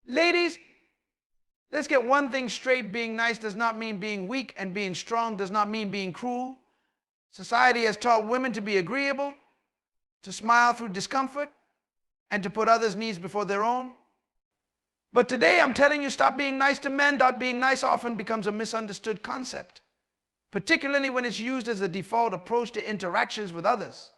Ladies, let's get one thing straight. Being nice does not mean being weak, and being strong does not mean being cruel. Society has taught women to be agreeable, to smile through discomfort, and to put others' needs before their own. But today I'm telling you, stop being nice to men. Being nice often becomes a misunderstood concept, particularly when it's used as a default approach to interactions with others.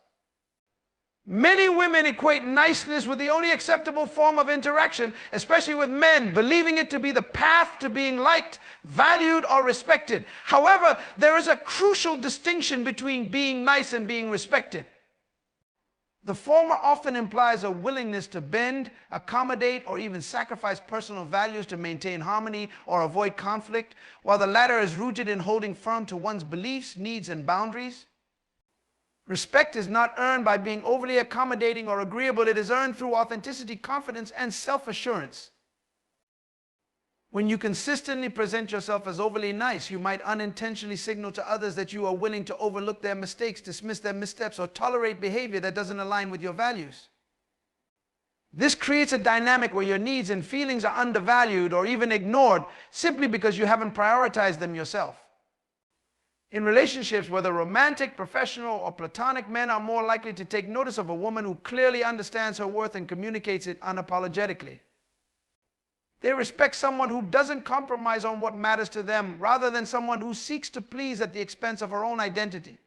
Many women equate niceness with the only acceptable form of interaction, especially with men, believing it to be the path to being liked, valued, or respected. However, there is a crucial distinction between being nice and being respected. The former often implies a willingness to bend, accommodate, or even sacrifice personal values to maintain harmony or avoid conflict, while the latter is rooted in holding firm to one's beliefs, needs, and boundaries. Respect is not earned by being overly accommodating or agreeable. It is earned through authenticity, confidence, and self-assurance. When you consistently present yourself as overly nice, you might unintentionally signal to others that you are willing to overlook their mistakes, dismiss their missteps, or tolerate behavior that doesn't align with your values. This creates a dynamic where your needs and feelings are undervalued or even ignored simply because you haven't prioritized them yourself. In relationships, whether romantic, professional, or platonic, men are more likely to take notice of a woman who clearly understands her worth and communicates it unapologetically. They respect someone who doesn't compromise on what matters to them, rather than someone who seeks to please at the expense of her own identity.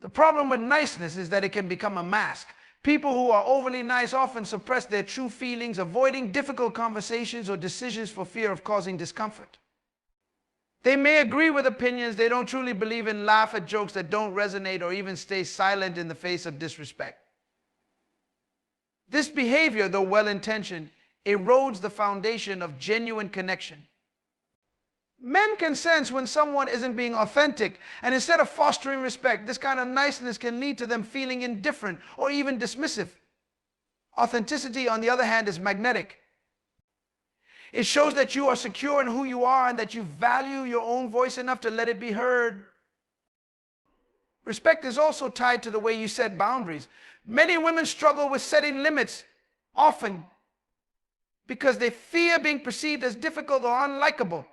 The problem with niceness is that it can become a mask. People who are overly nice often suppress their true feelings, avoiding difficult conversations or decisions for fear of causing discomfort. They may agree with opinions they don't truly believe in, laugh at jokes that don't resonate, or even stay silent in the face of disrespect. This behavior, though well-intentioned, erodes the foundation of genuine connection. Men can sense when someone isn't being authentic, and instead of fostering respect, this kind of niceness can lead to them feeling indifferent or even dismissive. Authenticity, on the other hand, is magnetic. It shows that you are secure in who you are and that you value your own voice enough to let it be heard. Respect is also tied to the way you set boundaries. Many women struggle with setting limits, often because they fear being perceived as difficult or unlikable.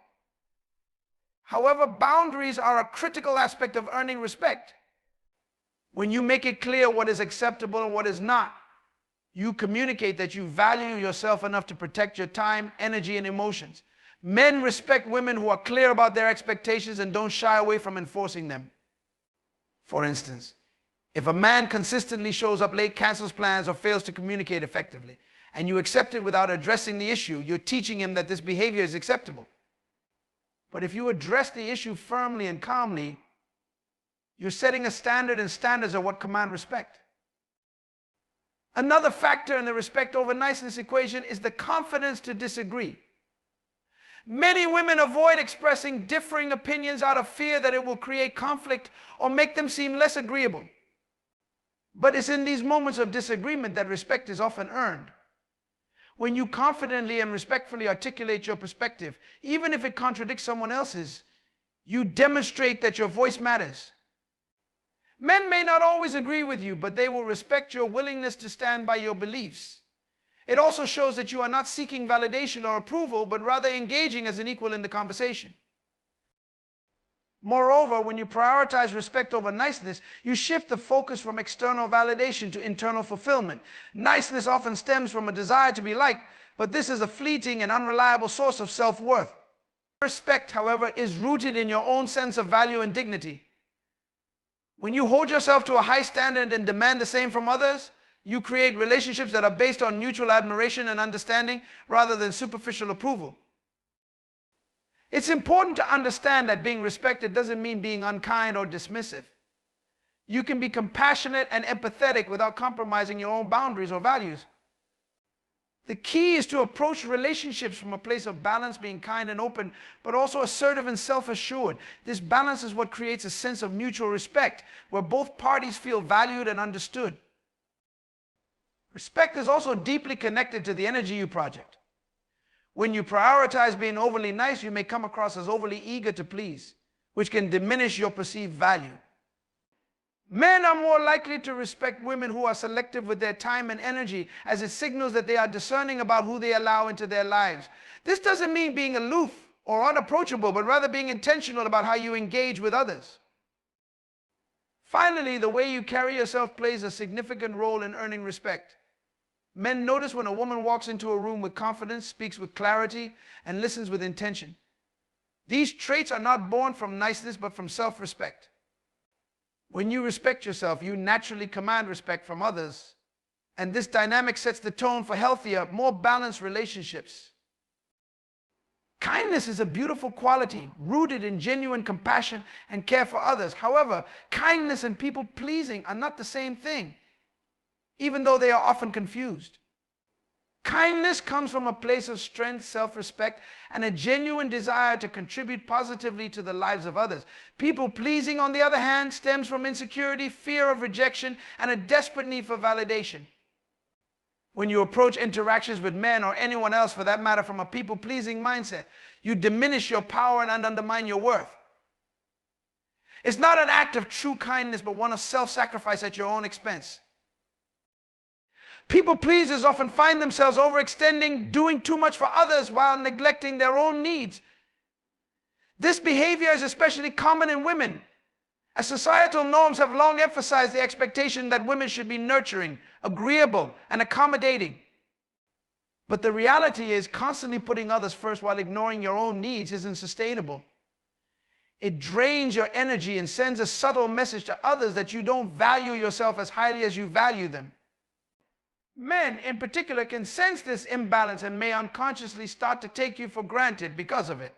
However, boundaries are a critical aspect of earning respect. When you make it clear what is acceptable and what is not, you communicate that you value yourself enough to protect your time, energy, and emotions. Men respect women who are clear about their expectations and don't shy away from enforcing them. For instance, if a man consistently shows up late, cancels plans, or fails to communicate effectively, and you accept it without addressing the issue, you're teaching him that this behavior is acceptable. But if you address the issue firmly and calmly, you're setting a standard, and standards are what command respect. Another factor in the respect over niceness equation is the confidence to disagree. Many women avoid expressing differing opinions out of fear that it will create conflict or make them seem less agreeable. But it's in these moments of disagreement that respect is often earned. When you confidently and respectfully articulate your perspective, even if it contradicts someone else's, you demonstrate that your voice matters. Men may not always agree with you, but they will respect your willingness to stand by your beliefs. It also shows that you are not seeking validation or approval, but rather engaging as an equal in the conversation. Moreover, when you prioritize respect over niceness, you shift the focus from external validation to internal fulfillment. Niceness often stems from a desire to be liked, but this is a fleeting and unreliable source of self-worth. Respect, however, is rooted in your own sense of value and dignity. When you hold yourself to a high standard and demand the same from others, you create relationships that are based on mutual admiration and understanding rather than superficial approval. It's important to understand that being respected doesn't mean being unkind or dismissive. You can be compassionate and empathetic without compromising your own boundaries or values. The key is to approach relationships from a place of balance, being kind and open, but also assertive and self-assured. This balance is what creates a sense of mutual respect, where both parties feel valued and understood. Respect is also deeply connected to the energy you project. When you prioritize being overly nice, you may come across as overly eager to please, which can diminish your perceived value. Men are more likely to respect women who are selective with their time and energy, as it signals that they are discerning about who they allow into their lives. This doesn't mean being aloof or unapproachable, but rather being intentional about how you engage with others. Finally, the way you carry yourself plays a significant role in earning respect. Men notice when a woman walks into a room with confidence, speaks with clarity, and listens with intention. These traits are not born from niceness, but from self-respect. When you respect yourself, you naturally command respect from others. And this dynamic sets the tone for healthier, more balanced relationships. Kindness is a beautiful quality rooted in genuine compassion and care for others. However, kindness and people-pleasing are not the same thing, even though they are often confused. Kindness comes from a place of strength, self-respect, and a genuine desire to contribute positively to the lives of others. People-pleasing, on the other hand, stems from insecurity, fear of rejection, and a desperate need for validation. When you approach interactions with men, or anyone else for that matter, from a people-pleasing mindset, you diminish your power and undermine your worth. It's not an act of true kindness, but one of self-sacrifice at your own expense. People pleasers often find themselves overextending, doing too much for others while neglecting their own needs. This behavior is especially common in women, as societal norms have long emphasized the expectation that women should be nurturing, agreeable, and accommodating. But the reality is, constantly putting others first while ignoring your own needs isn't sustainable. It drains your energy and sends a subtle message to others that you don't value yourself as highly as you value them. Men, in particular, can sense this imbalance and may unconsciously start to take you for granted because of it.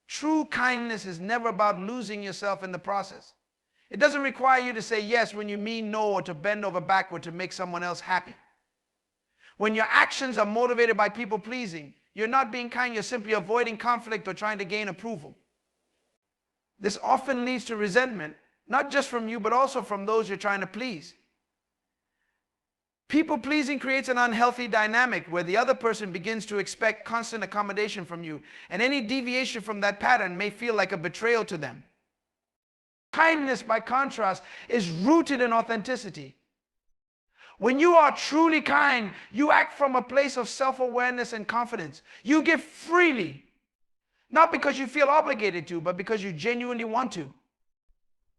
True kindness is never about losing yourself in the process. It doesn't require you to say yes when you mean no, or to bend over backward to make someone else happy. When your actions are motivated by people pleasing, you're not being kind, you're simply avoiding conflict or trying to gain approval. This often leads to resentment, not just from you, but also from those you're trying to please. People-pleasing creates an unhealthy dynamic where the other person begins to expect constant accommodation from you, and any deviation from that pattern may feel like a betrayal to them. Kindness, by contrast, is rooted in authenticity. When you are truly kind, you act from a place of self-awareness and confidence. You give freely, not because you feel obligated to, but because you genuinely want to.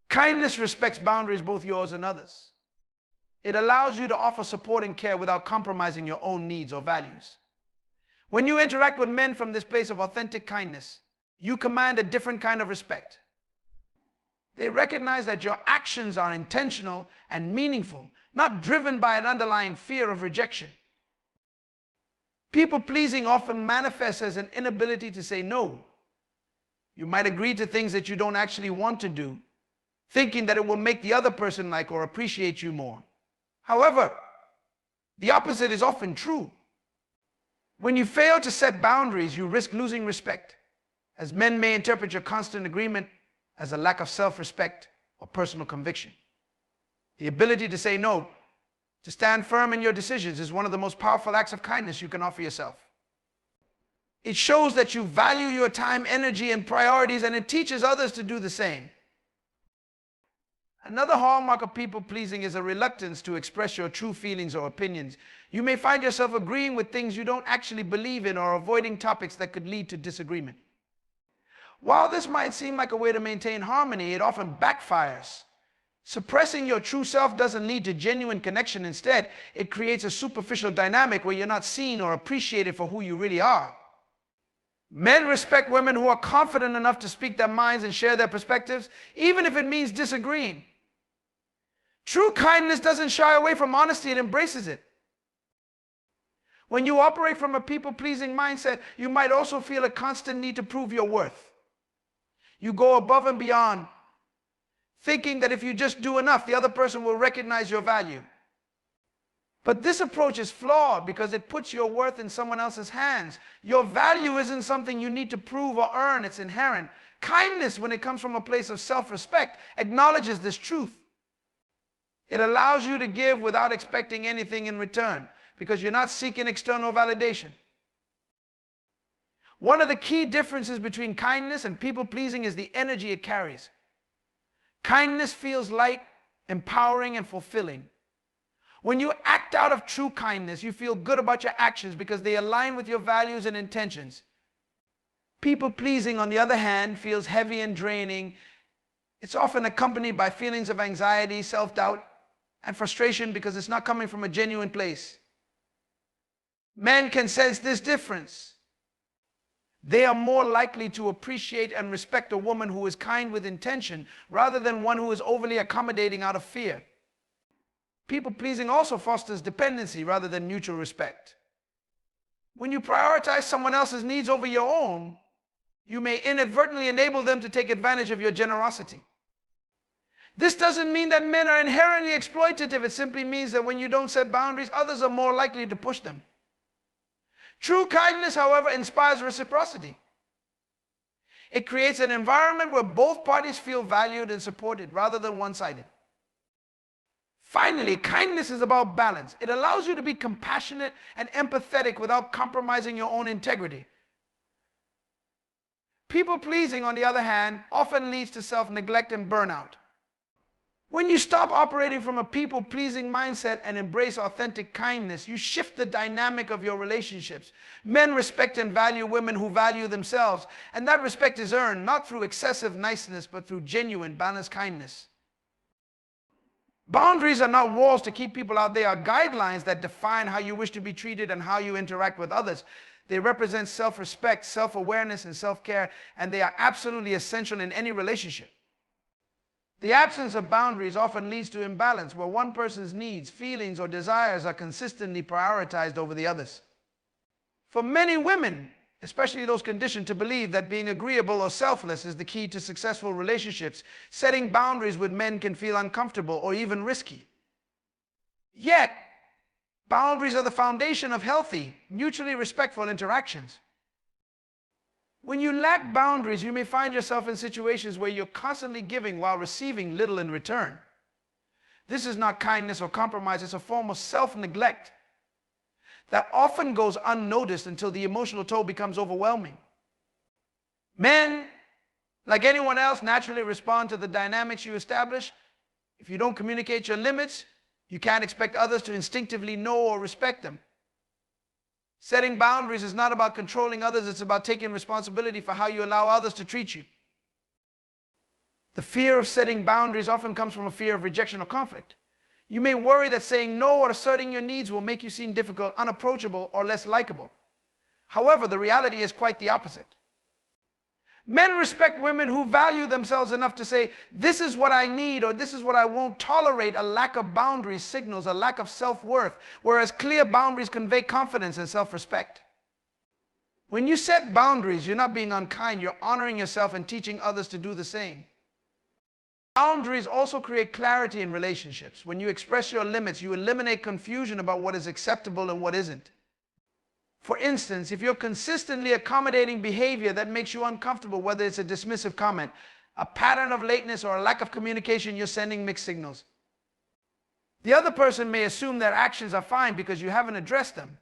Kindness respects boundaries, both yours and others. It allows you to offer support and care without compromising your own needs or values. When you interact with men from this place of authentic kindness, you command a different kind of respect. They recognize that your actions are intentional and meaningful, not driven by an underlying fear of rejection. People-pleasing often manifests as an inability to say no. You might agree to things that you don't actually want to do, thinking that it will make the other person like or appreciate you more. However, the opposite is often true. When you fail to set boundaries, you risk losing respect, as men may interpret your constant agreement as a lack of self-respect or personal conviction. The ability to say no, to stand firm in your decisions, is one of the most powerful acts of kindness you can offer yourself. It shows that you value your time, energy, and priorities, and it teaches others to do the same. Another hallmark of people-pleasing is a reluctance to express your true feelings or opinions. You may find yourself agreeing with things you don't actually believe in, or avoiding topics that could lead to disagreement. While this might seem like a way to maintain harmony, it often backfires. Suppressing your true self doesn't lead to genuine connection. Instead, it creates a superficial dynamic where you're not seen or appreciated for who you really are. Men respect women who are confident enough to speak their minds and share their perspectives, even if it means disagreeing. True kindness doesn't shy away from honesty, it embraces it. When you operate from a people-pleasing mindset, you might also feel a constant need to prove your worth. You go above and beyond, thinking that if you just do enough, the other person will recognize your value. But this approach is flawed because it puts your worth in someone else's hands. Your value isn't something you need to prove or earn, it's inherent. Kindness, when it comes from a place of self-respect, acknowledges this truth. It allows you to give without expecting anything in return, because you're not seeking external validation. One of the key differences between kindness and people-pleasing is the energy it carries. Kindness feels light, empowering, and fulfilling. When you act out of true kindness, you feel good about your actions because they align with your values and intentions. People-pleasing, on the other hand, feels heavy and draining. It's often accompanied by feelings of anxiety, self-doubt, and frustration because it's not coming from a genuine place. Men can sense this difference. They are more likely to appreciate and respect a woman who is kind with intention rather than one who is overly accommodating out of fear. People-pleasing also fosters dependency rather than mutual respect. When you prioritize someone else's needs over your own, you may inadvertently enable them to take advantage of your generosity. This doesn't mean that men are inherently exploitative. It simply means that when you don't set boundaries, others are more likely to push them. True kindness, however, inspires reciprocity. It creates an environment where both parties feel valued and supported rather than one-sided. Finally, kindness is about balance. It allows you to be compassionate and empathetic without compromising your own integrity. People-pleasing, on the other hand, often leads to self-neglect and burnout. When you stop operating from a people-pleasing mindset and embrace authentic kindness, you shift the dynamic of your relationships. Men respect and value women who value themselves, and that respect is earned not through excessive niceness, but through genuine, balanced kindness. Boundaries are not walls to keep people out. They are guidelines that define how you wish to be treated and how you interact with others. They represent self-respect, self-awareness, and self-care, and they are absolutely essential in any relationship. The absence of boundaries often leads to imbalance, where one person's needs, feelings, or desires are consistently prioritized over the others. For many women, especially those conditioned to believe that being agreeable or selfless is the key to successful relationships, setting boundaries with men can feel uncomfortable or even risky. Yet, boundaries are the foundation of healthy, mutually respectful interactions. When you lack boundaries, you may find yourself in situations where you're constantly giving while receiving little in return. This is not kindness or compromise, it's a form of self-neglect that often goes unnoticed until the emotional toll becomes overwhelming. Men, like anyone else, naturally respond to the dynamics you establish. If you don't communicate your limits, you can't expect others to instinctively know or respect them. Setting boundaries is not about controlling others, it's about taking responsibility for how you allow others to treat you. The fear of setting boundaries often comes from a fear of rejection or conflict. You may worry that saying no or asserting your needs will make you seem difficult, unapproachable, or less likable. However, the reality is quite the opposite. Men respect women who value themselves enough to say, this is what I need, or this is what I won't tolerate. A lack of boundaries signals a lack of self-worth, whereas clear boundaries convey confidence and self-respect. When you set boundaries, you're not being unkind, you're honoring yourself and teaching others to do the same. Boundaries also create clarity in relationships. When you express your limits, you eliminate confusion about what is acceptable and what isn't. For instance, if you're consistently accommodating behavior that makes you uncomfortable, whether it's a dismissive comment, a pattern of lateness, or a lack of communication, you're sending mixed signals. The other person may assume their actions are fine because you haven't addressed them.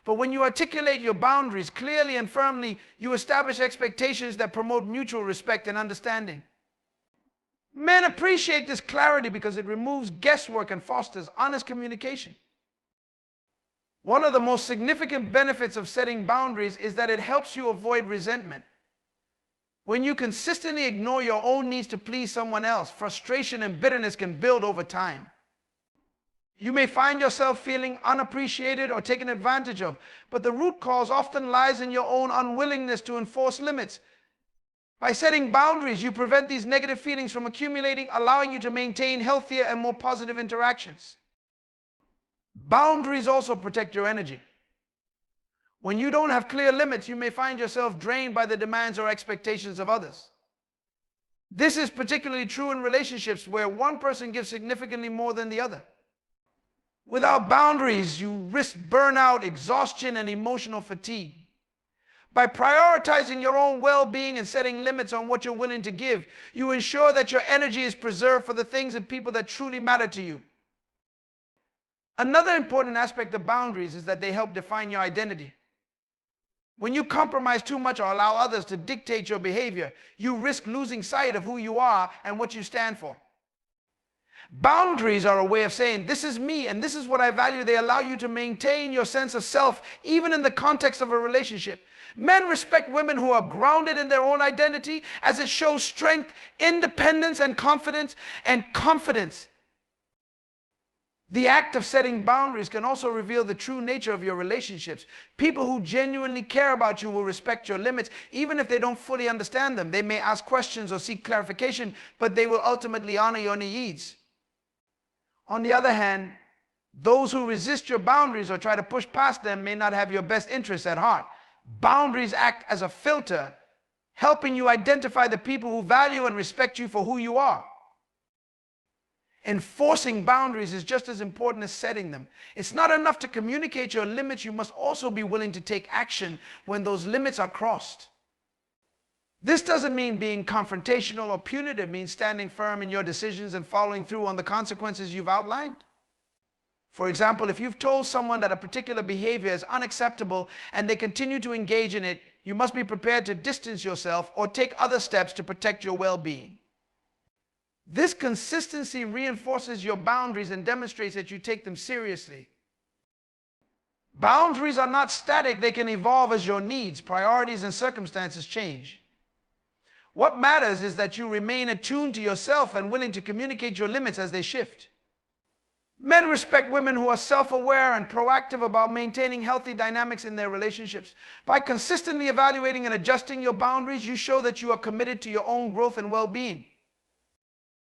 But when you articulate your boundaries clearly and firmly, you establish expectations that promote mutual respect and understanding. Men appreciate this clarity because it removes guesswork and fosters honest communication. One of the most significant benefits of setting boundaries is that it helps you avoid resentment. When you consistently ignore your own needs to please someone else, frustration and bitterness can build over time. You may find yourself feeling unappreciated or taken advantage of, but the root cause often lies in your own unwillingness to enforce limits. By setting boundaries, you prevent these negative feelings from accumulating, allowing you to maintain healthier and more positive interactions. Boundaries also protect your energy. When you don't have clear limits, you may find yourself drained by the demands or expectations of others. This is particularly true in relationships where one person gives significantly more than the other. Without boundaries, you risk burnout, exhaustion, and emotional fatigue. By prioritizing your own well-being and setting limits on what you're willing to give, you ensure that your energy is preserved for the things and people that truly matter to you. Another important aspect of boundaries is that they help define your identity. When you compromise too much or allow others to dictate your behavior, you risk losing sight of who you are and what you stand for. Boundaries are a way of saying, this is me and this is what I value. They allow you to maintain your sense of self, even in the context of a relationship. Men respect women who are grounded in their own identity, as it shows strength, independence, and confidence. The act of setting boundaries can also reveal the true nature of your relationships. People who genuinely care about you will respect your limits, even if they don't fully understand them. They may ask questions or seek clarification, but they will ultimately honor your needs. On the other hand, those who resist your boundaries or try to push past them may not have your best interests at heart. Boundaries act as a filter, helping you identify the people who value and respect you for who you are. Enforcing boundaries is just as important as setting them. It's not enough to communicate your limits. You must also be willing to take action when those limits are crossed. This doesn't mean being confrontational or punitive. It means standing firm in your decisions and following through on the consequences you've outlined. For example, if you've told someone that a particular behavior is unacceptable and they continue to engage in it, you must be prepared to distance yourself or take other steps to protect your well-being. This consistency reinforces your boundaries and demonstrates that you take them seriously. Boundaries are not static. They can evolve as your needs, priorities, and circumstances change. What matters is that you remain attuned to yourself and willing to communicate your limits as they shift. Men respect women who are self-aware and proactive about maintaining healthy dynamics in their relationships. By consistently evaluating and adjusting your boundaries, you show that you are committed to your own growth and well-being.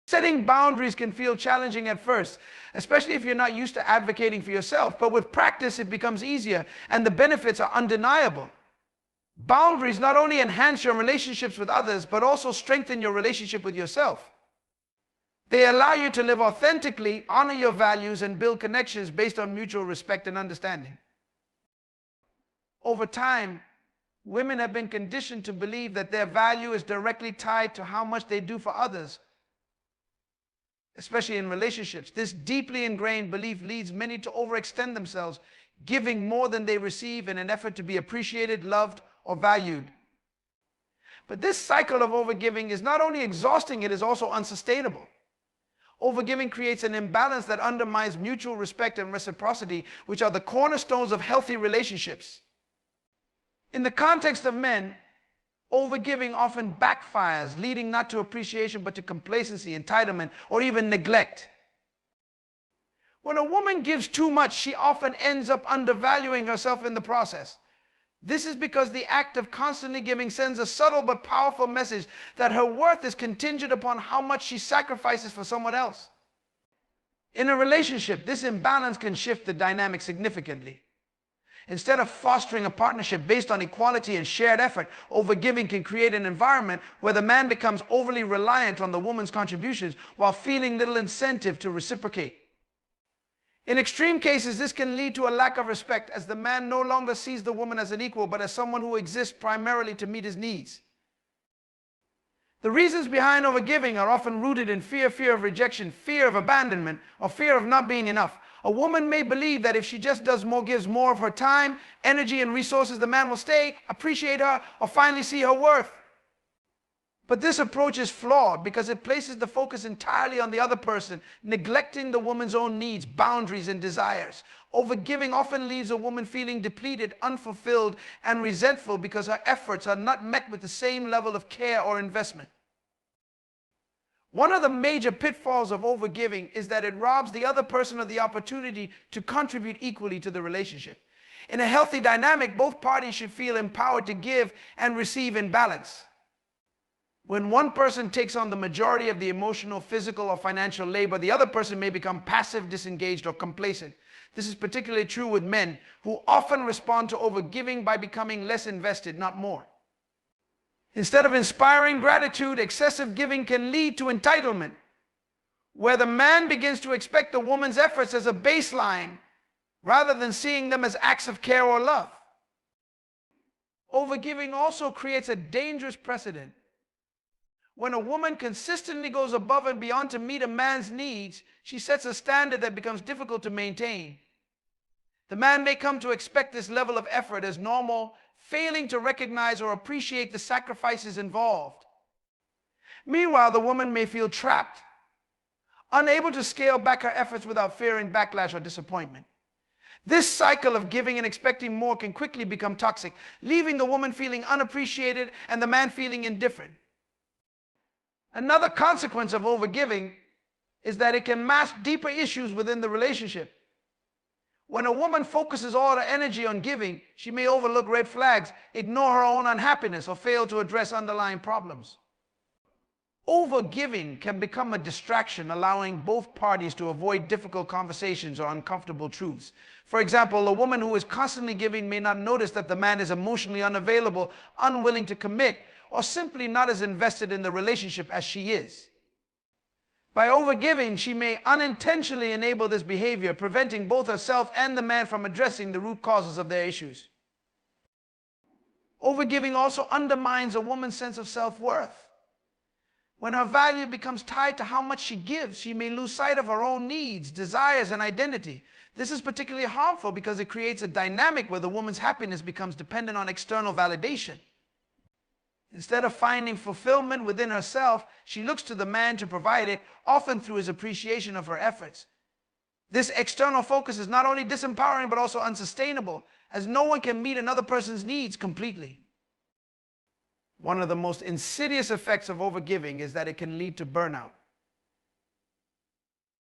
Setting boundaries can feel challenging at first, especially if you're not used to advocating for yourself. But with practice, it becomes easier, and the benefits are undeniable. Boundaries not only enhance your relationships with others, but also strengthen your relationship with yourself. They allow you to live authentically, honor your values, and build connections based on mutual respect and understanding. Over time, women have been conditioned to believe that their value is directly tied to how much they do for others, especially in relationships. This deeply ingrained belief leads many to overextend themselves, giving more than they receive in an effort to be appreciated, loved, or valued. But this cycle of overgiving is not only exhausting, it is also unsustainable. Overgiving creates an imbalance that undermines mutual respect and reciprocity, which are the cornerstones of healthy relationships. In the context of men, overgiving often backfires, leading not to appreciation but to complacency, entitlement, or even neglect. When a woman gives too much, she often ends up undervaluing herself in the process. This is because the act of constantly giving sends a subtle but powerful message that her worth is contingent upon how much she sacrifices for someone else. In a relationship, this imbalance can shift the dynamic significantly. Instead of fostering a partnership based on equality and shared effort, overgiving can create an environment where the man becomes overly reliant on the woman's contributions while feeling little incentive to reciprocate. In extreme cases, this can lead to a lack of respect, as the man no longer sees the woman as an equal, but as someone who exists primarily to meet his needs. The reasons behind overgiving are often rooted in fear of rejection, fear of abandonment, or fear of not being enough. A woman may believe that if she just gives more of her time, energy, and resources, the man will stay, appreciate her, or finally see her worth. But this approach is flawed because it places the focus entirely on the other person, neglecting the woman's own needs, boundaries, and desires. Overgiving often leaves a woman feeling depleted, unfulfilled, and resentful because her efforts are not met with the same level of care or investment. One of the major pitfalls of overgiving is that it robs the other person of the opportunity to contribute equally to the relationship. In a healthy dynamic, both parties should feel empowered to give and receive in balance. When one person takes on the majority of the emotional, physical, or financial labor, the other person may become passive, disengaged, or complacent. This is particularly true with men, who often respond to overgiving by becoming less invested, not more. Instead of inspiring gratitude, excessive giving can lead to entitlement, where the man begins to expect the woman's efforts as a baseline rather than seeing them as acts of care or love. Overgiving also creates a dangerous precedent. When a woman consistently goes above and beyond to meet a man's needs, she sets a standard that becomes difficult to maintain. The man may come to expect this level of effort as normal, failing to recognize or appreciate the sacrifices involved. Meanwhile, the woman may feel trapped, unable to scale back her efforts without fearing backlash or disappointment. This cycle of giving and expecting more can quickly become toxic, leaving the woman feeling unappreciated and the man feeling indifferent. Another consequence of overgiving is that it can mask deeper issues within the relationship. When a woman focuses all her energy on giving, she may overlook red flags, ignore her own unhappiness, or fail to address underlying problems. Overgiving can become a distraction, allowing both parties to avoid difficult conversations or uncomfortable truths. For example, a woman who is constantly giving may not notice that the man is emotionally unavailable, unwilling to commit, or simply not as invested in the relationship as she is. By overgiving, she may unintentionally enable this behavior, preventing both herself and the man from addressing the root causes of their issues. Overgiving also undermines a woman's sense of self-worth. When her value becomes tied to how much she gives, she may lose sight of her own needs, desires, and identity. This is particularly harmful because it creates a dynamic where the woman's happiness becomes dependent on external validation. Instead of finding fulfillment within herself, she looks to the man to provide it, often through his appreciation of her efforts. This external focus is not only disempowering but also unsustainable, as no one can meet another person's needs completely. One of the most insidious effects of overgiving is that it can lead to burnout.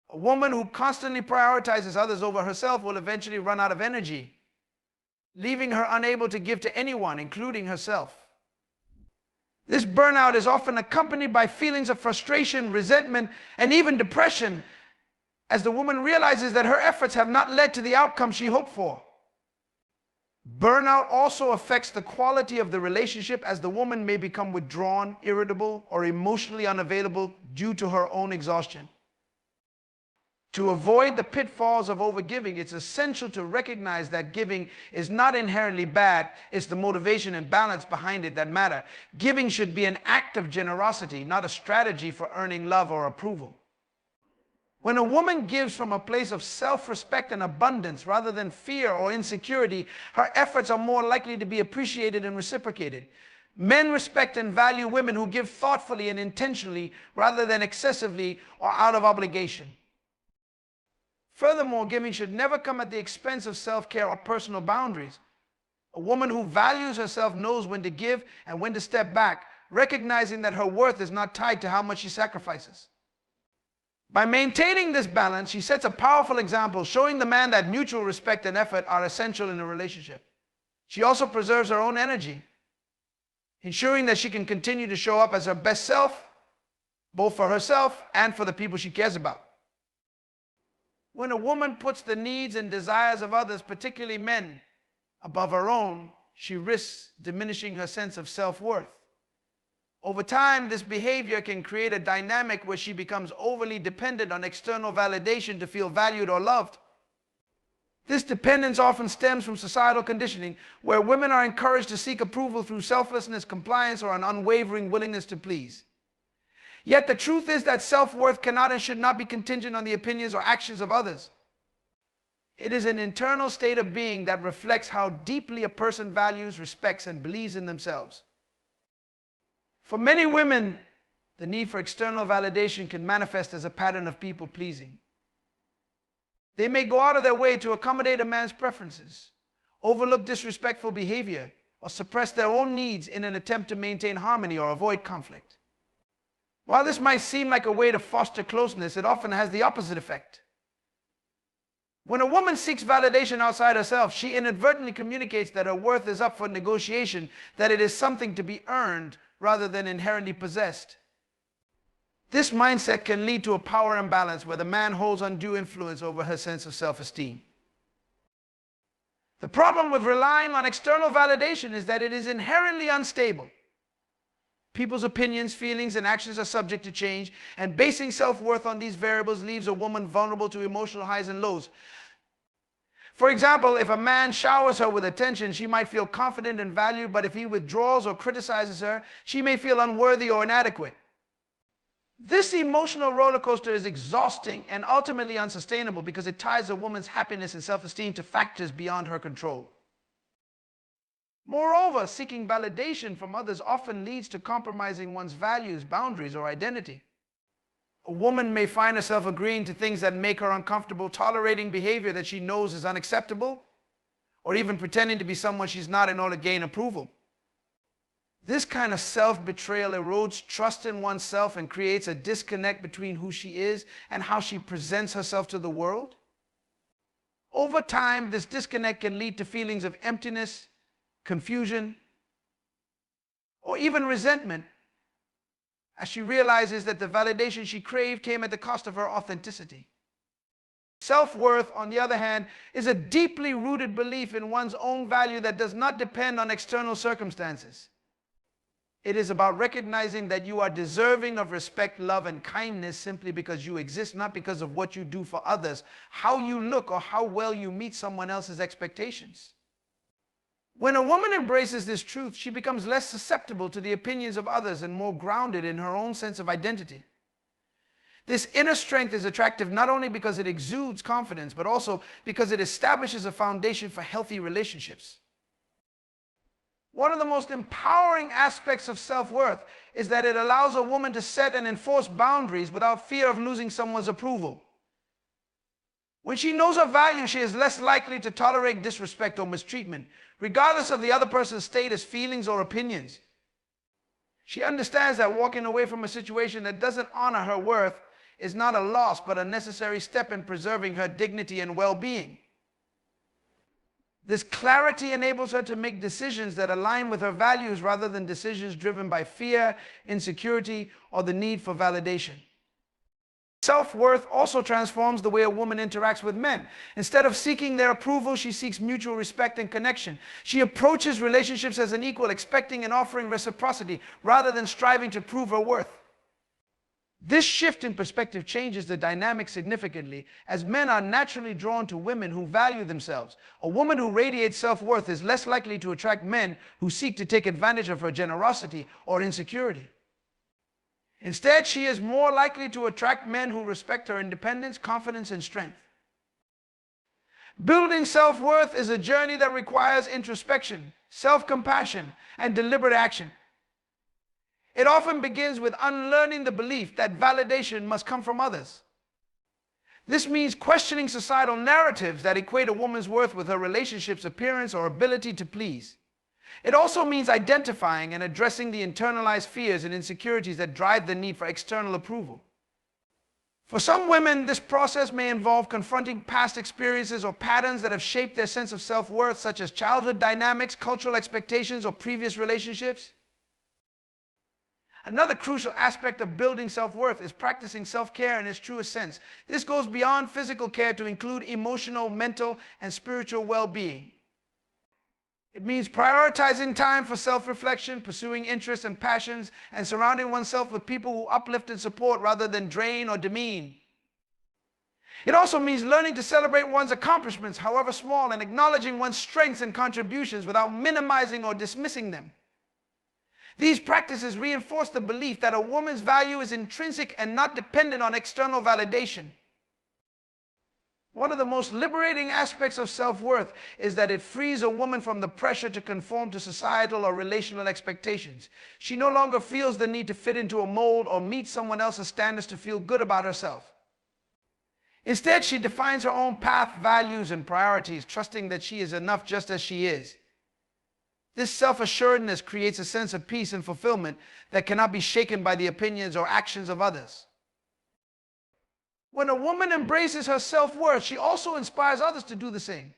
A woman who constantly prioritizes others over herself will eventually run out of energy, leaving her unable to give to anyone, including herself. This burnout is often accompanied by feelings of frustration, resentment, and even depression, as the woman realizes that her efforts have not led to the outcome she hoped for. Burnout also affects the quality of the relationship, as the woman may become withdrawn, irritable, or emotionally unavailable due to her own exhaustion. To avoid the pitfalls of overgiving, it's essential to recognize that giving is not inherently bad. It's the motivation and balance behind it that matter. Giving should be an act of generosity, not a strategy for earning love or approval. When a woman gives from a place of self-respect and abundance rather than fear or insecurity, her efforts are more likely to be appreciated and reciprocated. Men respect and value women who give thoughtfully and intentionally rather than excessively or out of obligation. Furthermore, giving should never come at the expense of self-care or personal boundaries. A woman who values herself knows when to give and when to step back, recognizing that her worth is not tied to how much she sacrifices. By maintaining this balance, she sets a powerful example, showing the man that mutual respect and effort are essential in a relationship. She also preserves her own energy, ensuring that she can continue to show up as her best self, both for herself and for the people she cares about. When a woman puts the needs and desires of others, particularly men, above her own, she risks diminishing her sense of self-worth. Over time, this behavior can create a dynamic where she becomes overly dependent on external validation to feel valued or loved. This dependence often stems from societal conditioning, where women are encouraged to seek approval through selflessness, compliance, or an unwavering willingness to please. Yet the truth is that self-worth cannot and should not be contingent on the opinions or actions of others. It is an internal state of being that reflects how deeply a person values, respects, and believes in themselves. For many women, the need for external validation can manifest as a pattern of people-pleasing. They may go out of their way to accommodate a man's preferences, overlook disrespectful behavior, or suppress their own needs in an attempt to maintain harmony or avoid conflict. While this might seem like a way to foster closeness, it often has the opposite effect. When a woman seeks validation outside herself, she inadvertently communicates that her worth is up for negotiation, that it is something to be earned rather than inherently possessed. This mindset can lead to a power imbalance where the man holds undue influence over her sense of self-esteem. The problem with relying on external validation is that it is inherently unstable. People's opinions, feelings, and actions are subject to change, and basing self-worth on these variables leaves a woman vulnerable to emotional highs and lows. For example, if a man showers her with attention, she might feel confident and valued, but if he withdraws or criticizes her, she may feel unworthy or inadequate. This emotional roller coaster is exhausting and ultimately unsustainable because it ties a woman's happiness and self-esteem to factors beyond her control. Moreover, seeking validation from others often leads to compromising one's values, boundaries, or identity. A woman may find herself agreeing to things that make her uncomfortable, tolerating behavior that she knows is unacceptable, or even pretending to be someone she's not in order to gain approval. This kind of self-betrayal erodes trust in oneself and creates a disconnect between who she is and how she presents herself to the world. Over time, this disconnect can lead to feelings of emptiness, confusion, or even resentment, as she realizes that the validation she craved came at the cost of her authenticity. Self-worth, on the other hand, is a deeply rooted belief in one's own value that does not depend on external circumstances. It is about recognizing that you are deserving of respect, love, and kindness simply because you exist, not because of what you do for others, how you look, or how well you meet someone else's expectations. When a woman embraces this truth, she becomes less susceptible to the opinions of others and more grounded in her own sense of identity. This inner strength is attractive not only because it exudes confidence, but also because it establishes a foundation for healthy relationships. One of the most empowering aspects of self-worth is that it allows a woman to set and enforce boundaries without fear of losing someone's approval. When she knows her value, she is less likely to tolerate disrespect or mistreatment, regardless of the other person's status, feelings, or opinions. She understands that walking away from a situation that doesn't honor her worth is not a loss, but a necessary step in preserving her dignity and well-being. This clarity enables her to make decisions that align with her values rather than decisions driven by fear, insecurity, or the need for validation. Self-worth also transforms the way a woman interacts with men. Instead of seeking their approval, she seeks mutual respect and connection. She approaches relationships as an equal, expecting and offering reciprocity rather than striving to prove her worth. This shift in perspective changes the dynamic significantly, as men are naturally drawn to women who value themselves. A woman who radiates self-worth is less likely to attract men who seek to take advantage of her generosity or insecurity. Instead, she is more likely to attract men who respect her independence, confidence, and strength. Building self-worth is a journey that requires introspection, self-compassion, and deliberate action. It often begins with unlearning the belief that validation must come from others. This means questioning societal narratives that equate a woman's worth with her relationship's appearance or ability to please. It also means identifying and addressing the internalized fears and insecurities that drive the need for external approval. For some women, this process may involve confronting past experiences or patterns that have shaped their sense of self-worth, such as childhood dynamics, cultural expectations, or previous relationships. Another crucial aspect of building self-worth is practicing self-care in its truest sense. This goes beyond physical care to include emotional, mental, and spiritual well-being. It means prioritizing time for self-reflection, pursuing interests and passions, and surrounding oneself with people who uplift and support rather than drain or demean. It also means learning to celebrate one's accomplishments, however small, and acknowledging one's strengths and contributions without minimizing or dismissing them. These practices reinforce the belief that a woman's value is intrinsic and not dependent on external validation. One of the most liberating aspects of self-worth is that it frees a woman from the pressure to conform to societal or relational expectations. She no longer feels the need to fit into a mold or meet someone else's standards to feel good about herself. Instead, she defines her own path, values, and priorities, trusting that she is enough just as she is. This self-assuredness creates a sense of peace and fulfillment that cannot be shaken by the opinions or actions of others. When a woman embraces her self-worth, she also inspires others to do the same.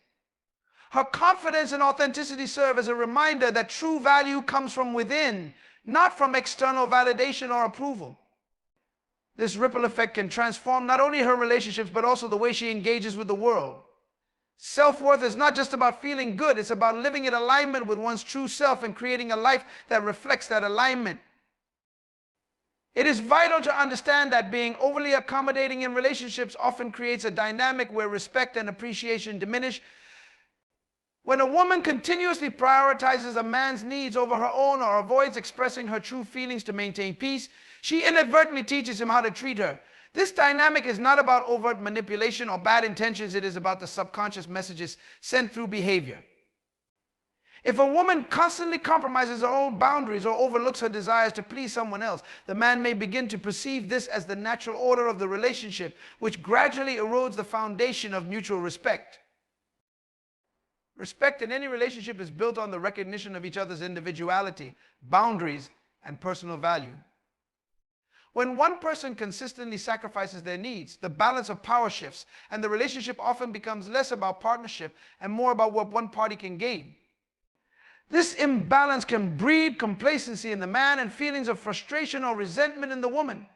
Her confidence and authenticity serve as a reminder that true value comes from within, not from external validation or approval. This ripple effect can transform not only her relationships, but also the way she engages with the world. Self-worth is not just about feeling good, it's about living in alignment with one's true self and creating a life that reflects that alignment. It is vital to understand that being overly accommodating in relationships often creates a dynamic where respect and appreciation diminish. When a woman continuously prioritizes a man's needs over her own or avoids expressing her true feelings to maintain peace, she inadvertently teaches him how to treat her. This dynamic is not about overt manipulation or bad intentions. It is about the subconscious messages sent through behavior. If a woman constantly compromises her own boundaries or overlooks her desires to please someone else, the man may begin to perceive this as the natural order of the relationship, which gradually erodes the foundation of mutual respect. Respect in any relationship is built on the recognition of each other's individuality, boundaries, and personal value. When one person consistently sacrifices their needs, the balance of power shifts, and the relationship often becomes less about partnership and more about what one party can gain. This imbalance can breed complacency in the man and feelings of frustration or resentment in the woman.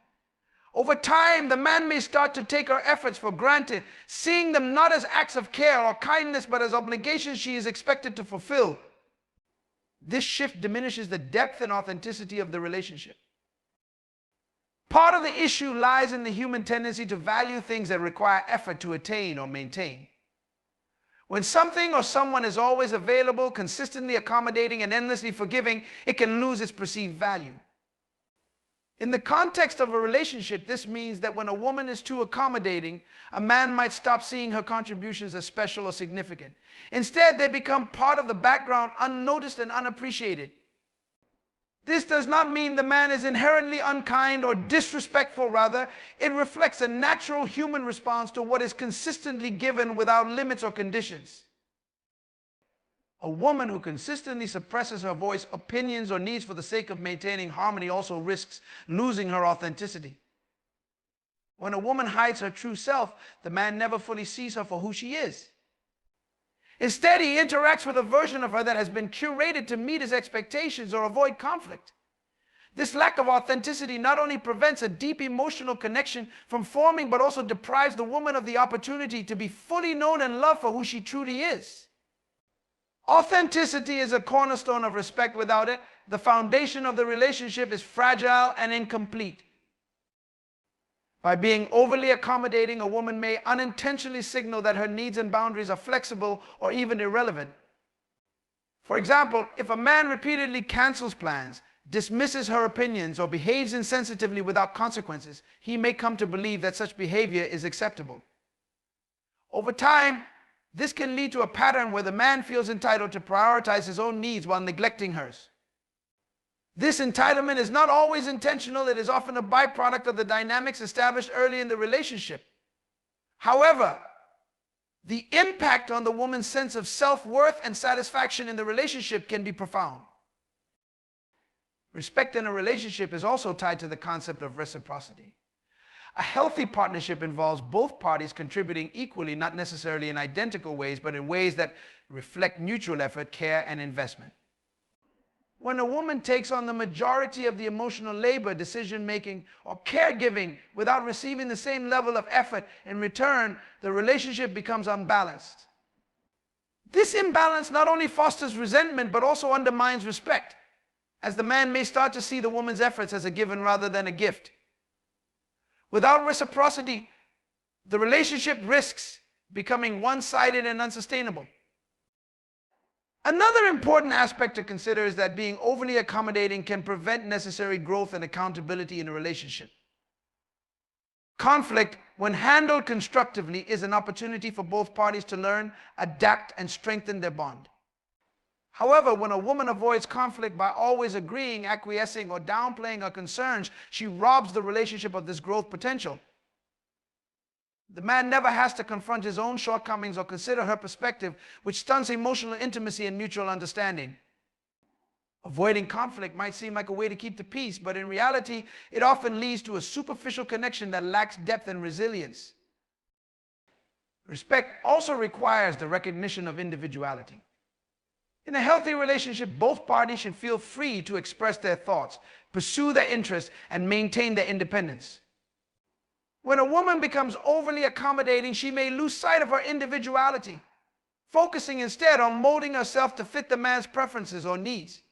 Over time, the man may start to take her efforts for granted, seeing them not as acts of care or kindness, but as obligations she is expected to fulfill. This shift diminishes the depth and authenticity of the relationship. Part of the issue lies in the human tendency to value things that require effort to attain or maintain. When something or someone is always available, consistently accommodating, and endlessly forgiving, it can lose its perceived value. In the context of a relationship, this means that when a woman is too accommodating, a man might stop seeing her contributions as special or significant. Instead, they become part of the background, unnoticed and unappreciated. This does not mean the man is inherently unkind or disrespectful. Rather, it reflects a natural human response to what is consistently given without limits or conditions. A woman who consistently suppresses her voice, opinions, or needs for the sake of maintaining harmony also risks losing her authenticity. When a woman hides her true self, the man never fully sees her for who she is. Instead, he interacts with a version of her that has been curated to meet his expectations or avoid conflict. This lack of authenticity not only prevents a deep emotional connection from forming, but also deprives the woman of the opportunity to be fully known and loved for who she truly is. Authenticity is a cornerstone of respect. Without it, the foundation of the relationship is fragile and incomplete. By being overly accommodating, a woman may unintentionally signal that her needs and boundaries are flexible or even irrelevant. For example, if a man repeatedly cancels plans, dismisses her opinions, or behaves insensitively without consequences, he may come to believe that such behavior is acceptable. Over time, this can lead to a pattern where the man feels entitled to prioritize his own needs while neglecting hers. This entitlement is not always intentional. It is often a byproduct of the dynamics established early in the relationship. However, the impact on the woman's sense of self-worth and satisfaction in the relationship can be profound. Respect in a relationship is also tied to the concept of reciprocity. A healthy partnership involves both parties contributing equally, not necessarily in identical ways, but in ways that reflect mutual effort, care, and investment. When a woman takes on the majority of the emotional labor, decision-making, or caregiving without receiving the same level of effort in return, the relationship becomes unbalanced. This imbalance not only fosters resentment, but also undermines respect, as the man may start to see the woman's efforts as a given rather than a gift. Without reciprocity, the relationship risks becoming one-sided and unsustainable. Another important aspect to consider is that being overly accommodating can prevent necessary growth and accountability in a relationship. Conflict, when handled constructively, is an opportunity for both parties to learn, adapt, and strengthen their bond. However, when a woman avoids conflict by always agreeing, acquiescing, or downplaying her concerns, she robs the relationship of this growth potential. The man never has to confront his own shortcomings or consider her perspective, which stunts emotional intimacy and mutual understanding. Avoiding conflict might seem like a way to keep the peace, but in reality, it often leads to a superficial connection that lacks depth and resilience. Respect also requires the recognition of individuality. In a healthy relationship, both parties should feel free to express their thoughts, pursue their interests, and maintain their independence. When a woman becomes overly accommodating, she may lose sight of her individuality, focusing instead on molding herself to fit the man's preferences or needs.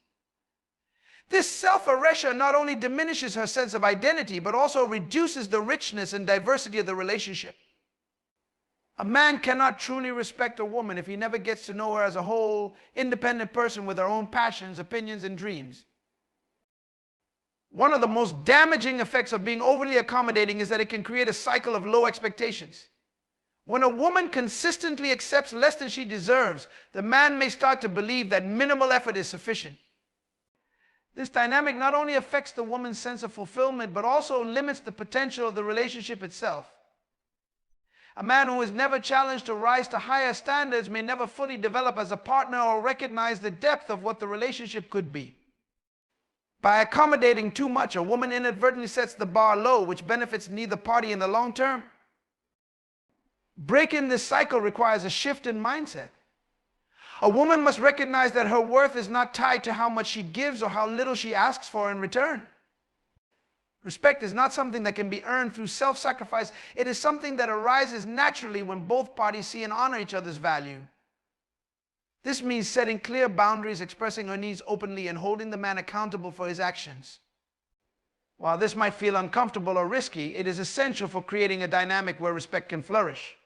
This self-erasure not only diminishes her sense of identity, but also reduces the richness and diversity of the relationship. A man cannot truly respect a woman if he never gets to know her as a whole, independent person with her own passions, opinions, and dreams. One of the most damaging effects of being overly accommodating is that it can create a cycle of low expectations. When a woman consistently accepts less than she deserves, the man may start to believe that minimal effort is sufficient. This dynamic not only affects the woman's sense of fulfillment, but also limits the potential of the relationship itself. A man who is never challenged to rise to higher standards may never fully develop as a partner or recognize the depth of what the relationship could be. By accommodating too much, a woman inadvertently sets the bar low, which benefits neither party in the long term. Breaking this cycle requires a shift in mindset. A woman must recognize that her worth is not tied to how much she gives or how little she asks for in return. Respect is not something that can be earned through self-sacrifice. It is something that arises naturally when both parties see and honor each other's value. This means setting clear boundaries, expressing her needs openly, and holding the man accountable for his actions. While this might feel uncomfortable or risky, it is essential for creating a dynamic where respect can flourish.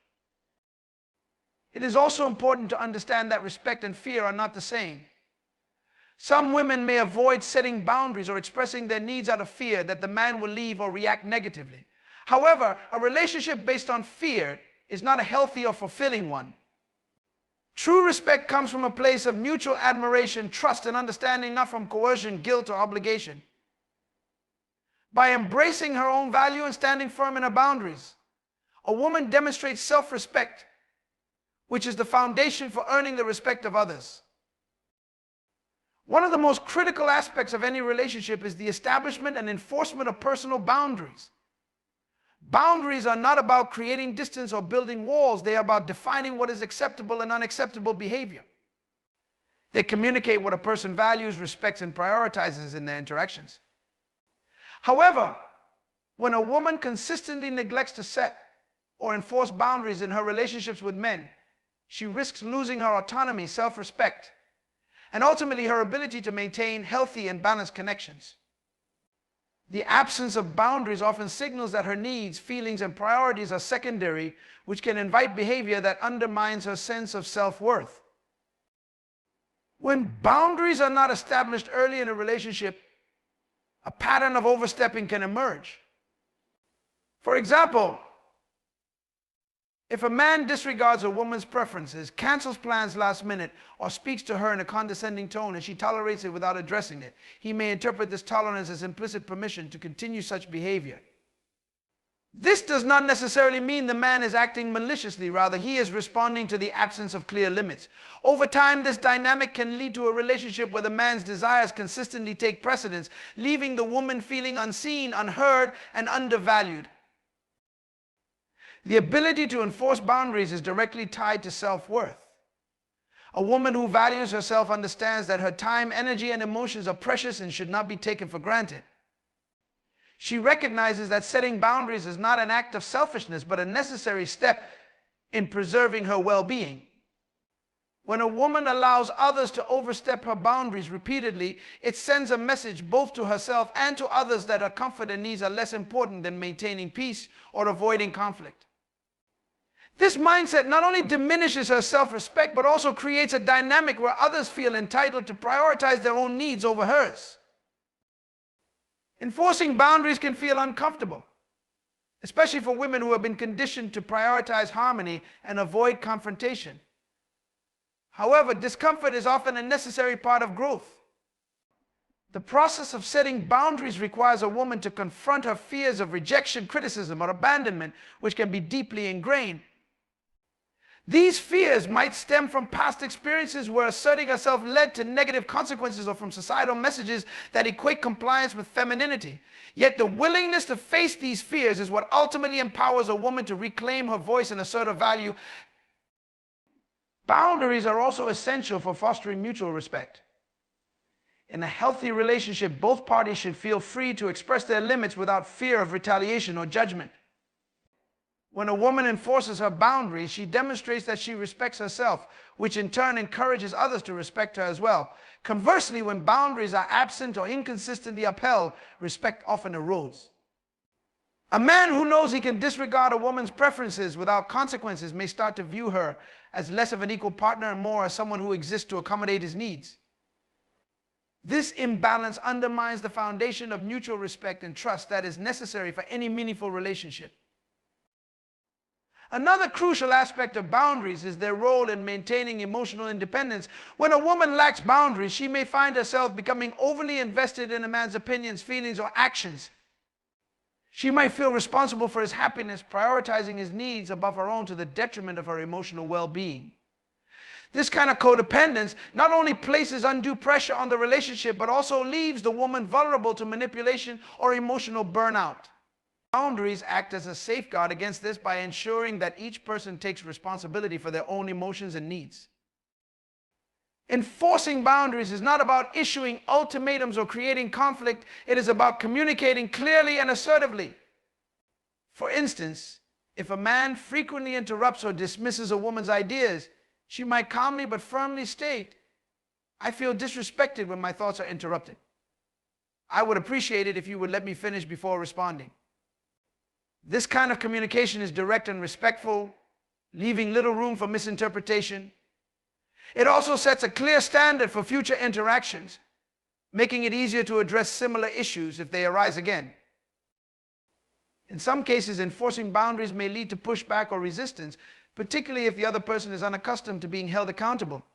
It is also important to understand that respect and fear are not the same. Some women may avoid setting boundaries or expressing their needs out of fear that the man will leave or react negatively. However, a relationship based on fear is not a healthy or fulfilling one. True respect comes from a place of mutual admiration, trust, and understanding, not from coercion, guilt, or obligation. By embracing her own value and standing firm in her boundaries, a woman demonstrates self-respect, which is the foundation for earning the respect of others. One of the most critical aspects of any relationship is the establishment and enforcement of personal boundaries. Boundaries are not about creating distance or building walls. They are about defining what is acceptable and unacceptable behavior. They communicate what a person values, respects, and prioritizes in their interactions. However, when a woman consistently neglects to set or enforce boundaries in her relationships with men, she risks losing her autonomy, self-respect, and ultimately her ability to maintain healthy and balanced connections. The absence of boundaries often signals that her needs, feelings, and priorities are secondary, which can invite behavior that undermines her sense of self-worth. When boundaries are not established early in a relationship, a pattern of overstepping can emerge. For example, if a man disregards a woman's preferences, cancels plans last minute, or speaks to her in a condescending tone and she tolerates it without addressing it, he may interpret this tolerance as implicit permission to continue such behavior. This does not necessarily mean the man is acting maliciously. Rather, he is responding to the absence of clear limits. Over time, this dynamic can lead to a relationship where the man's desires consistently take precedence, leaving the woman feeling unseen, unheard, and undervalued. The ability to enforce boundaries is directly tied to self-worth. A woman who values herself understands that her time, energy, and emotions are precious and should not be taken for granted. She recognizes that setting boundaries is not an act of selfishness, but a necessary step in preserving her well-being. When a woman allows others to overstep her boundaries repeatedly, it sends a message both to herself and to others that her comfort and needs are less important than maintaining peace or avoiding conflict. This mindset not only diminishes her self-respect, but also creates a dynamic where others feel entitled to prioritize their own needs over hers. Enforcing boundaries can feel uncomfortable, especially for women who have been conditioned to prioritize harmony and avoid confrontation. However, discomfort is often a necessary part of growth. The process of setting boundaries requires a woman to confront her fears of rejection, criticism, or abandonment, which can be deeply ingrained. These fears might stem from past experiences where asserting herself led to negative consequences, or from societal messages that equate compliance with femininity. Yet the willingness to face these fears is what ultimately empowers a woman to reclaim her voice and assert her value. Boundaries are also essential for fostering mutual respect. In a healthy relationship, both parties should feel free to express their limits without fear of retaliation or judgment. When a woman enforces her boundaries, she demonstrates that she respects herself, which in turn encourages others to respect her as well. Conversely, when boundaries are absent or inconsistently upheld, respect often erodes. A man who knows he can disregard a woman's preferences without consequences may start to view her as less of an equal partner and more as someone who exists to accommodate his needs. This imbalance undermines the foundation of mutual respect and trust that is necessary for any meaningful relationship. Another crucial aspect of boundaries is their role in maintaining emotional independence. When a woman lacks boundaries, she may find herself becoming overly invested in a man's opinions, feelings, or actions. She might feel responsible for his happiness, prioritizing his needs above her own to the detriment of her emotional well-being. This kind of codependence not only places undue pressure on the relationship, but also leaves the woman vulnerable to manipulation or emotional burnout. Boundaries act as a safeguard against this by ensuring that each person takes responsibility for their own emotions and needs. Enforcing boundaries is not about issuing ultimatums or creating conflict. It is about communicating clearly and assertively. For instance, if a man frequently interrupts or dismisses a woman's ideas, she might calmly but firmly state, "I feel disrespected when my thoughts are interrupted. I would appreciate it if you would let me finish before responding." This kind of communication is direct and respectful, leaving little room for misinterpretation. It also sets a clear standard for future interactions, making it easier to address similar issues if they arise again. In some cases, enforcing boundaries may lead to pushback or resistance, particularly if the other person is unaccustomed to being held accountable.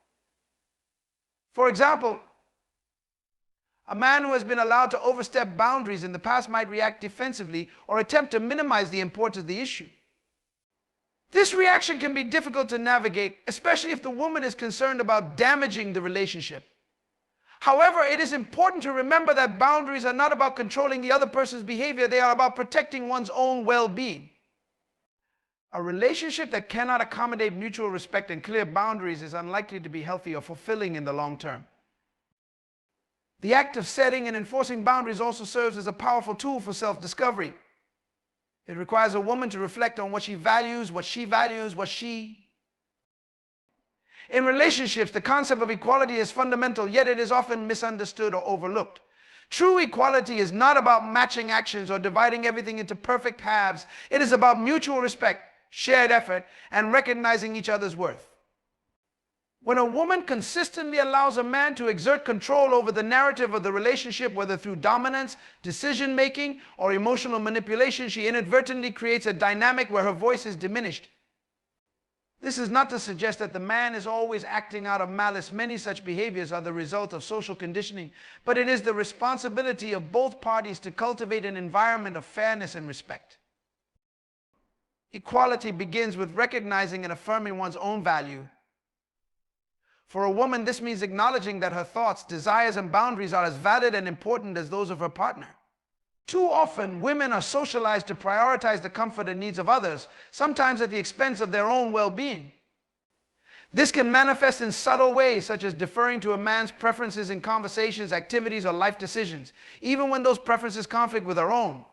For example, a man who has been allowed to overstep boundaries in the past might react defensively or attempt to minimize the importance of the issue. This reaction can be difficult to navigate, especially if the woman is concerned about damaging the relationship. However, it is important to remember that boundaries are not about controlling the other person's behavior. They are about protecting one's own well-being. A relationship that cannot accommodate mutual respect and clear boundaries is unlikely to be healthy or fulfilling in the long term. The act of setting and enforcing boundaries also serves as a powerful tool for self-discovery. It requires a woman to reflect on what she values. In relationships, the concept of equality is fundamental, yet it is often misunderstood or overlooked. True equality is not about matching actions or dividing everything into perfect halves. It is about mutual respect, shared effort, and recognizing each other's worth. When a woman consistently allows a man to exert control over the narrative of the relationship, whether through dominance, decision-making, or emotional manipulation, she inadvertently creates a dynamic where her voice is diminished. This is not to suggest that the man is always acting out of malice. Many such behaviors are the result of social conditioning, but it is the responsibility of both parties to cultivate an environment of fairness and respect. Equality begins with recognizing and affirming one's own value. For a woman, this means acknowledging that her thoughts, desires, and boundaries are as valid and important as those of her partner. Too often, women are socialized to prioritize the comfort and needs of others, sometimes at the expense of their own well-being. This can manifest in subtle ways, such as deferring to a man's preferences in conversations, activities, or life decisions, even when those preferences conflict with her own.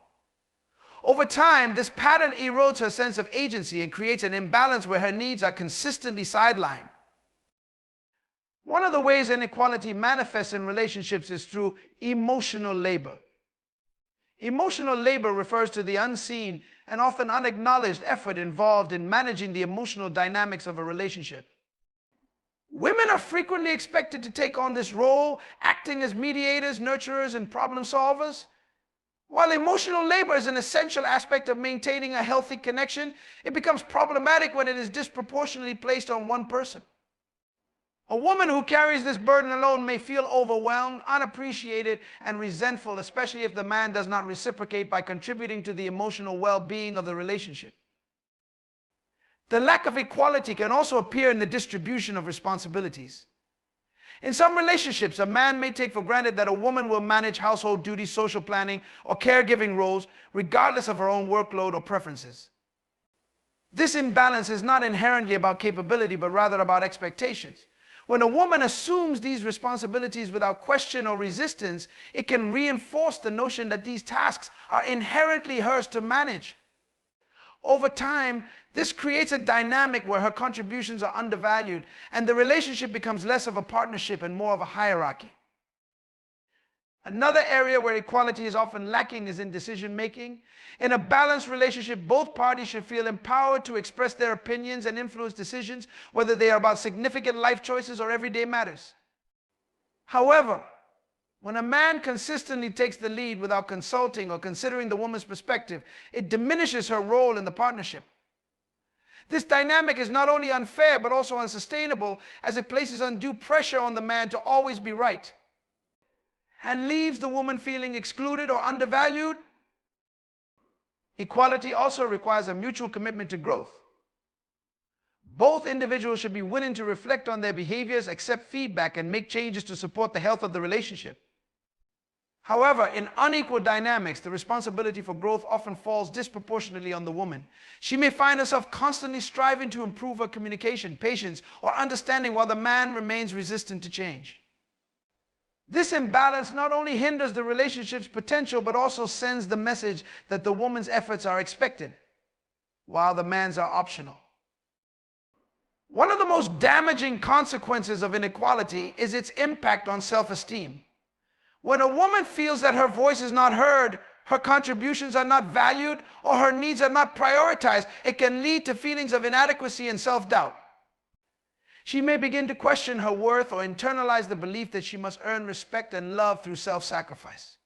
Over time, this pattern erodes her sense of agency and creates an imbalance where her needs are consistently sidelined. One of the ways inequality manifests in relationships is through emotional labor. Emotional labor refers to the unseen and often unacknowledged effort involved in managing the emotional dynamics of a relationship. Women are frequently expected to take on this role, acting as mediators, nurturers, and problem solvers. While emotional labor is an essential aspect of maintaining a healthy connection, it becomes problematic when it is disproportionately placed on one person. A woman who carries this burden alone may feel overwhelmed, unappreciated, and resentful, especially if the man does not reciprocate by contributing to the emotional well-being of the relationship. The lack of equality can also appear in the distribution of responsibilities. In some relationships, a man may take for granted that a woman will manage household duties, social planning, or caregiving roles, regardless of her own workload or preferences. This imbalance is not inherently about capability, but rather about expectations. When a woman assumes these responsibilities without question or resistance, it can reinforce the notion that these tasks are inherently hers to manage. Over time, this creates a dynamic where her contributions are undervalued, and the relationship becomes less of a partnership and more of a hierarchy. Another area where equality is often lacking is in decision making. In a balanced relationship, both parties should feel empowered to express their opinions and influence decisions, whether they are about significant life choices or everyday matters. However, when a man consistently takes the lead without consulting or considering the woman's perspective, it diminishes her role in the partnership. This dynamic is not only unfair but also unsustainable, as it places undue pressure on the man to always be right and leaves the woman feeling excluded or undervalued. Equality also requires a mutual commitment to growth. Both individuals should be willing to reflect on their behaviors, accept feedback, and make changes to support the health of the relationship. However, in unequal dynamics, the responsibility for growth often falls disproportionately on the woman. She may find herself constantly striving to improve her communication, patience, or understanding, while the man remains resistant to change. This imbalance not only hinders the relationship's potential, but also sends the message that the woman's efforts are expected, while the man's are optional. One of the most damaging consequences of inequality is its impact on self-esteem. When a woman feels that her voice is not heard, her contributions are not valued, or her needs are not prioritized, it can lead to feelings of inadequacy and self-doubt. She may begin to question her worth or internalize the belief that she must earn respect and love through self-sacrifice.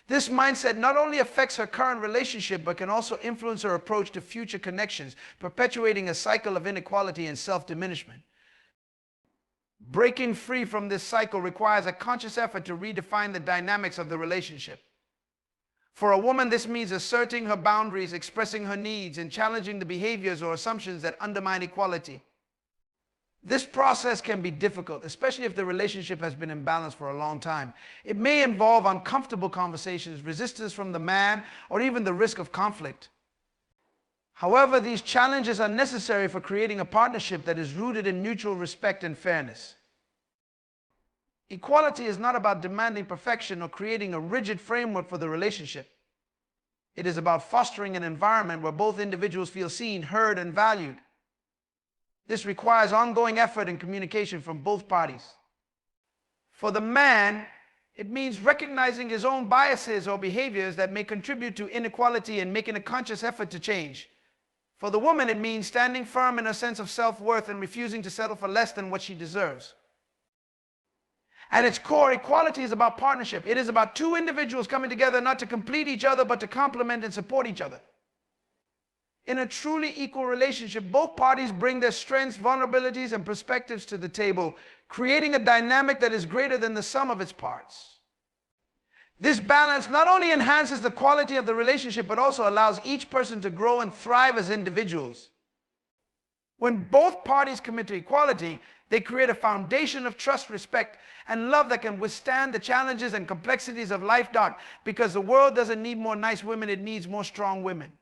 This mindset not only affects her current relationship, but can also influence her approach to future connections, perpetuating a cycle of inequality and self-diminishment. Breaking free from this cycle requires a conscious effort to redefine the dynamics of the relationship. For a woman, this means asserting her boundaries, expressing her needs, and challenging the behaviors or assumptions that undermine equality. This process can be difficult, especially if the relationship has been imbalanced for a long time. It may involve uncomfortable conversations, resistance from the man, or even the risk of conflict. However, these challenges are necessary for creating a partnership that is rooted in mutual respect and fairness. Equality is not about demanding perfection or creating a rigid framework for the relationship. It is about fostering an environment where both individuals feel seen, heard, and valued. This requires ongoing effort and communication from both parties. For the man, it means recognizing his own biases or behaviors that may contribute to inequality and making a conscious effort to change. For the woman, it means standing firm in her sense of self-worth and refusing to settle for less than what she deserves. At its core, equality is about partnership. It is about two individuals coming together not to complete each other, but to complement and support each other. In a truly equal relationship, both parties bring their strengths, vulnerabilities, and perspectives to the table, creating a dynamic that is greater than the sum of its parts. This balance not only enhances the quality of the relationship, but also allows each person to grow and thrive as individuals. When both parties commit to equality, they create a foundation of trust, respect, and love that can withstand the challenges and complexities of life, because the world doesn't need more nice women, it needs more strong women.